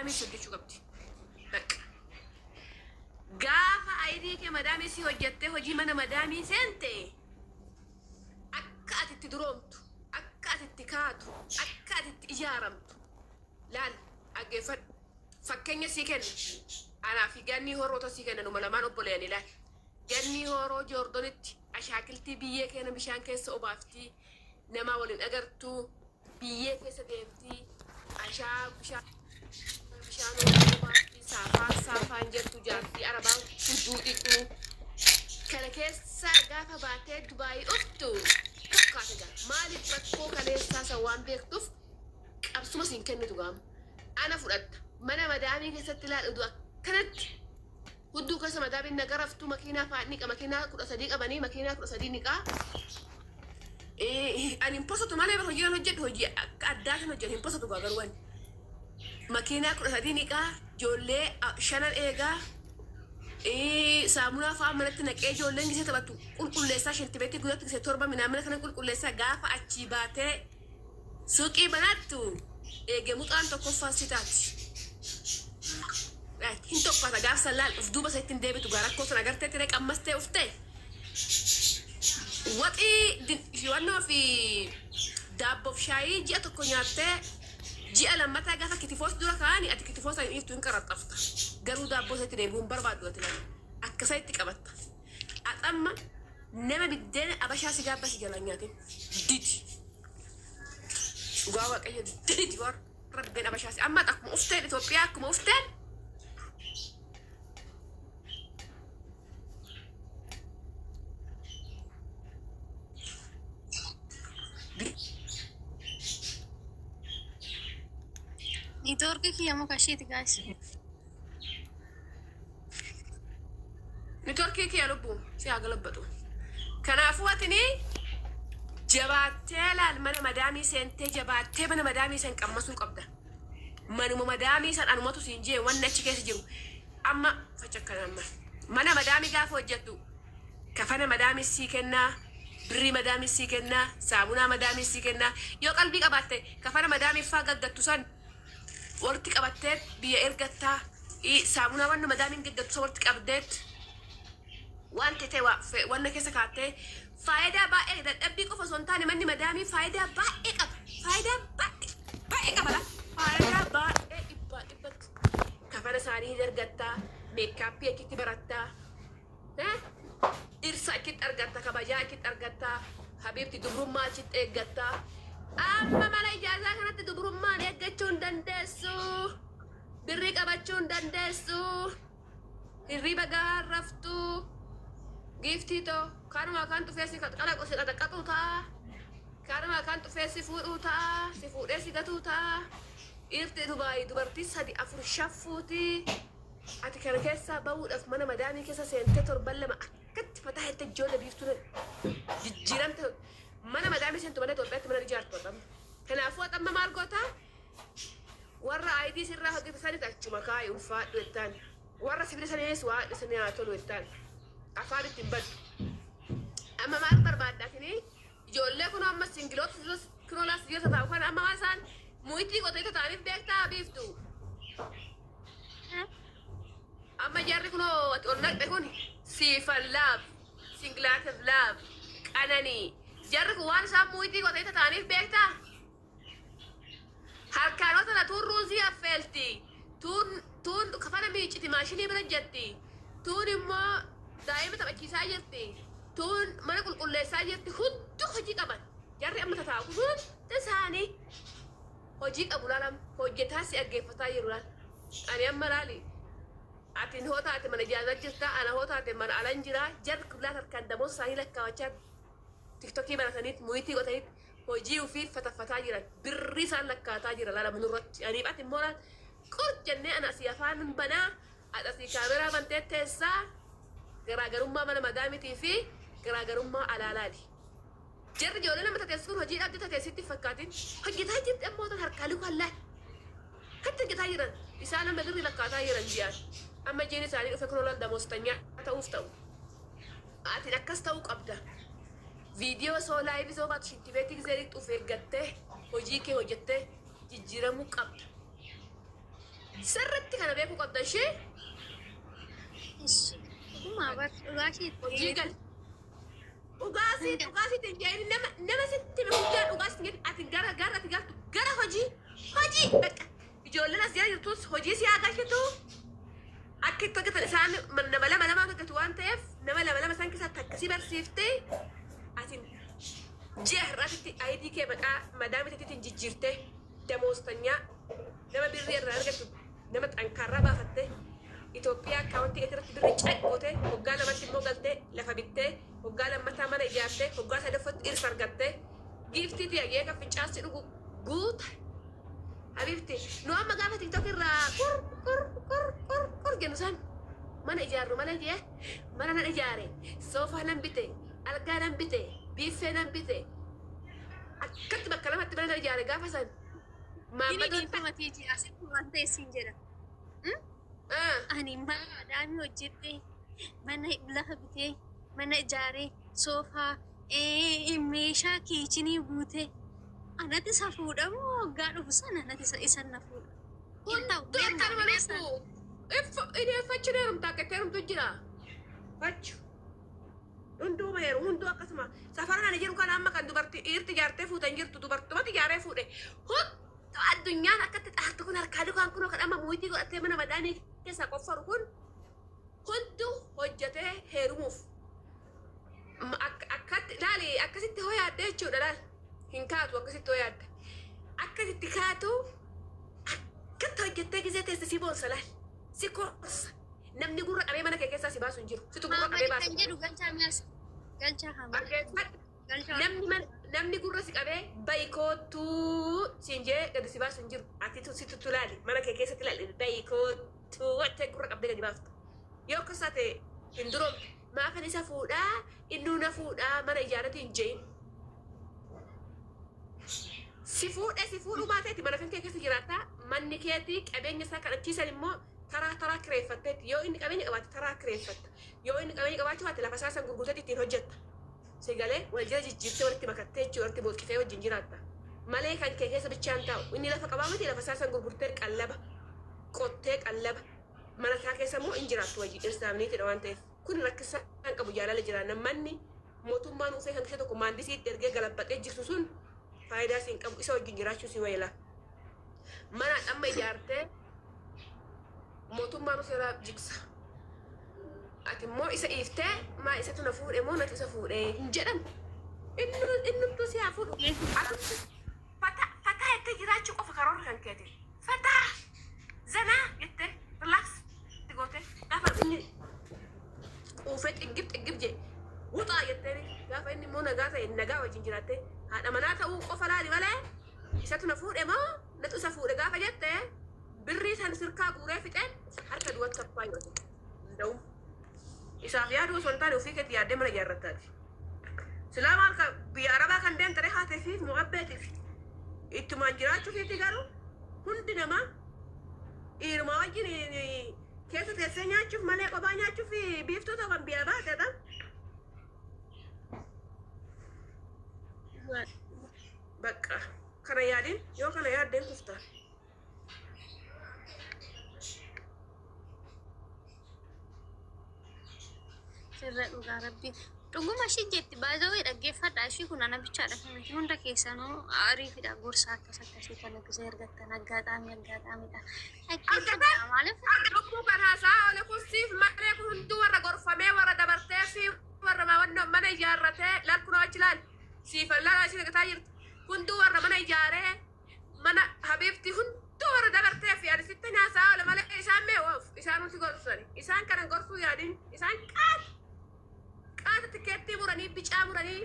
مدامي سجّتشو قبتي هك قافة أيديك مدامي سي وجدته وجي من مدامي سنتي أكاد تدرومتو أكاد تكاتو أكاد إجارمتو لان أجفت فكني سيكن أنا في جاني هورو تسيكن إنه ملمان أبوليني لا جاني هورو جوردونتي أشاكلتي بيه كنا بشان كيس أبافتي نما ولين أجرتو بيه كيس ديمتي أشاك بشان أبافتي سافان جرتو جارتي أربعة وجوديكو كلا كيس قافة باتي دبي أفتو كاتجا مالي بتكو كليسا سوان بيكتوف أبسط مسين كني تقام أنا فرد mana madami keessatti laadhu akkanatti hudduu keessa madaabiin nagaraftu makiinaa faadni makiinaa 13 qabanii makiinaa 13 niqaa ani imposatu malee hojii hojjedhu hojii addaa kan hojjedhu imposatu garwan makiinaa 13 niqaa ijoollee 5 eegaa saamunaa fa'aa manatti naqee ijoolleen gisee taphatu qulqulleessaa shantibeetti guddaatti gisee torba minaamina kana qulqulleessaa gaafa achii baatee suuqii banaattu eegemuudhaan tokkoffaan sitaati. Hinto kata gaaf salal ufduba saitin debitu garakko sana agarte tirek ammaste ufte wati fi wanno fi dabbo shayi ji atoko nyaate ji alamata gafa kitifos dura kaani ati kitifos ay iftu inqarattafta garu dabbo saitin deebun barbaadu atlan akkasayti qabatta atamma nema bidden abasha sigaba sigalanyate didi gawa kay didi war rabben abasha amma takmu ufte Ethiopia kuma ufte Network ki amo kashit guys. Network ki yalubu si agalabatu. Kanafu watini jabaatee laal mana madaamii seentee jabaatee mana madaamii seen qammasuu qabda. Manuma madaamii san anumatu siin jee wanni achi keessa jiru amma faccakkan mana madaamii gaafa hojjettu kafana madaamii sii kennaa birrii madaamii sii kennaa saamunaa madaamii sii kennaa yoo qalbii qabaatte kafana madaamii faa gaggattu san warti qabattee biyya ergattaa saamunaa wanna madaamiin gaggattu warti qabdeet wanti ta'e wanna keessa kaattee faayidaa baay'ee dadhabbii qofa osoo hin taane manni madaamii faayidaa baay'ee qaba faayidaa baay'ee qaba faayidaa baay'ee dhibbatti kafana isaanii ergattaa meekaappii achitti barattaa dhirsa achitti argatta kabajaa achitti argattaa habiibti dubrummaa achitti eeggattaa amma mala ijaazaa kanatti dubrummaan eeggachuu hin dandeessu birrii qabachuu hin dandeessu hirriba gahaa raftu giiftii too kanuma kan tufeessi qaxaqaxuu ta'a kanuma kan tufeessi fuudhuu ta'a si fuudhee si gatuu ta'a dhiirti dubartii 3-4 shaffuuti ati kana keessaa bahuudhaaf mana madaamii keessa seentee torban lama akkatti fataa heddee ijoollee biiftuu jijjiiramte mana madaamii seentu mana Itoophiyaatti mana ijaartu atam kanaafuu atamma maal goota warra ID sirraa hojjetan achuma kaayee ulfaadhu jettaan warra sibiila sanees waa dhisanii haa tolu jettaan afaan ittiin baddu amma maal barbaaddaatini ijoollee kun amma singiloota kiroolaas dhiirota taa'u kan amma isaan muitii qoteeta ta'aniif beektaa biiftu amma jarri kunoo ol naqxe kun siifan laaf singilaatif laaf qananii jarri kun waan isaan muitii qoteeta ta'aniif beektaa harkaanota na tuun ruuzii affeelti tuun kafana miiciti maashinii bira jetti tuun immoo daa'ima taphachiisaa jirti tuun mana qulqulleessaa jirti hudduu hojii qaban jarri amma tataa'u hundi isaanii hojii qabu laalam hojjetaa si dhaggeeffataa jiru laal ani amma laali atin hoo taate mana ijaazaa jirta ana hoo taate mana alan jiraa jarri kullaat harkaan damoos isaanii lakkaawachaa tiktokii barataniit muyitii qotaniit hojii ofii fataffataa jiran birrii isaan lakkaataa jira laala manurratti aniif ati immoo laal qur jennee ana asii afaan banaa asii kaameraa bantee teessaa garaagarummaa mana madaamitii fi garaagarummaa alaalaati. Jarri ijoollee nama tateessu kun hojii dhabde tateessitti fakkaatiin hojjetaa jirti ammoo tan harkaaluu kallaan kan hojjetaa jiran isaan amma birrii lakkaataa jiran jiyaan amma jiin isaanii dhufe kun olaal damoostanyaa ta'uuf ta'u atin akkas ta'uu qabda. Video soo live soo baatu shintibeetii gisee dhufe eeggattee hojii kee hojjettee jijjiiramuu qabda. sirritti kana beekuu qabda ishee Ishi. Dhuguma bar dhugaashii hojii gal dhugaasiitiin jedhani nama sitti hojjaa dhugaasiitiin ati gara ati galtu gara hojii bakka ijoolleen as jala jirtus hojii si agarsiitu akka itti hojjetan isaan nama lama hojjetu waan ta'eef nama lama isaan keessatti akkasii barsiiftee atiin ji'a har'aatitti ayidii kee maqaa madaamitiitiin jijjiirtee damoostanyaa nama birrii irraa argattu nama xankaarraa baafattee Itoophiyaa akkaawwantii irratti birrii caqqoote hoggaa lamatti immoo galtee lafa bittee hoggaa lammataa mana ijaartee hoggaa sadaffatti dhirsa argattee giiftii tiyagee kan fincaassi dhugu guuta habibti nu amma gaafa tiktok irraa qur jennu san mana ijaarru mana jee mana nan ijaare soofaa nan bite algaa nan bite biiffee nan bite akkatti bakka lamatti mana nan ijaare gaafa san Maammadoon tamatiti asitti waan ta'e siin jedha. Ani mana adaamii hojjette mana lafa bitee mana ijaaree soofaa meeshaa kiichinii guute anatti isa fuudhamu waggaa dhufu sana anatti isan na fuudha. Fachu deemta akka teerumtu jira. Fachu. Hunduu akkasuma safaraan ani jiru kana amma kan dubartii dhiirti ijaartee fuutan jirtu dubartumatti ijaaree fuudhe. Addunyaan akkatti xaartu kun harkaa dukaan kun kan amma muuyitii godhattee mana madaanii keessaa qoffaru kun hunduu hojjetee heerumuuf. Akkatti laali akkasitti hoo yaadde jechuudha laal. Hin kaatu akkasitti hoo yaadde. Akkasitti kaatu akkatti hojjettee gisee teesse si boonsa laal. Si korsa. Namni gurra qabee mana kee keessaa si baasu hin jiru. Situ gurra qabee baasu. Kan jedhu galchaa mi'as. Galchaa hamaa. Namni gurra si qabee bayikootuu siin jee gadi si baasu hin jiru. Ati situ laali mana kee keessatti laali bayikootuu wattee gurra qabdee gadi baaftu. Yoo akkasaa ta'e hin duroomte maafan isa fuudhaa innuu na fuudhaa mana ijaarratti hin jeeyin. Si fuudhuu baateeti mana kee keessa jiraata manni keetii qabeenya isaa kadhachiisan immoo taraa kireeffatteetti yoo inni qabeenya qabaate taraa kireeffatta yoo inni qabeenya qabaachuu baate lafa isaasan gurgurteetti ittiin hojjetta. Sigalee wal jira jijjiirtee walitti makattee jechuudha walitti booqqitee wajjin jiraatta. Malee kan kee keessa bichaan taa'u inni lafa qabaa miti lafa isaasan gurgurtee qallaba qottee qallaba mana isaa keessa immoo hin jiraattu wajjin dhirsaamniitidha waan ta'eef kun rakkisa kan qabu jaalala jiraanna manni mootummaan ufee kan keessa tokko maandisiitti ergee galabbaxee jirtu sun faayidaa siin qabu isa wajjin jiraachuu si wayila. Mana amma ijaartee mootummaan useeraa jigsa. Ati immoo isa iiftee maa isatu na fuudhe moo natu isa fuudhe hin jedhamu. Innumtu si haa fuudhu. Fataa jettee jiraachuu qofa karoora kan keeti. Fataa zanaa jettee relax itti goote gaafa inni quufee xiggib jee wuxaa jettee gaafa inni immoo nagaa ta'e nagaa wajjin jiraattee haadha manaa ta'uu qofa laali malee isatu na fuudhe moo natu isa fuudhe gaafa jettee birrii san sirkaa guuree fixeen harka duwwatti abbaa yoo ta'u. Isaaf yaadu osoo hin taane ofii keetti yaaddee mana ijaarrattaati. Silaa maal biyya arabaa kan deemtare haatee fi mu'abbeetiif ittumaan jiraachuu keetti garuu hundi namaa dhiiruma wajjin keessa teessee nyaachuuf malee kophaa nyaachuuf biiftuu ta'u kan biyya baateedha. Bakka kana yaadin yoo kana yaaddeen kuftaa. Sirra dhugaa rabbi. Dhuguma ishee jetti baay'ee dhaggeeffadha. Ishii kun ana bichaadha. Kan hunda keessanuu ariifidha. Gorsa akkasii kana gisee ergattan aggaataamidha. Dhaggeeffadha maaliif? Dhukkuu kan haasaa ole kunsiif marree kun hunduu warra gorfamee warra dabartee fi warra mana ijaarratee lakkunoo achi laal. Siifan laalaa ishee dhagataa jirtu. Hunduu warra mana ijaaree mana habiibti hunduu warra dabartee fi adisitti haasaa ole malee isaan mee oof isaan nuti gorsani. Isaan kana gorsuu yaadin isaan qaata. Qaata tikeettii muranii bicaa muranii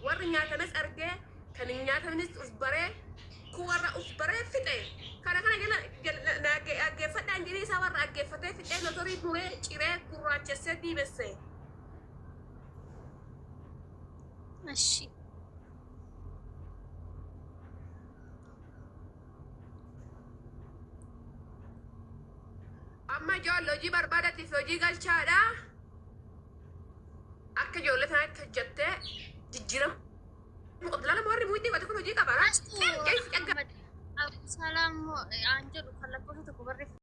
warri nyaatanis argee kan hin nyaatanis uf baree kun warra uf baree fixe kana dhaggeeffadhaan jirii isaa warra dhaggeeffatee fixee motorii muree ciree gurraachessee diimessee. Ashi. Amma ijoollee hojii barbaadatiif hojii galchaadha. Akka ijoollee tanaatti hojjettee jijjiirama. Lala warri muuyitii qote kun hojii qaba. Salaam aan jedhu kan lakkoofsa tokko barreeffama.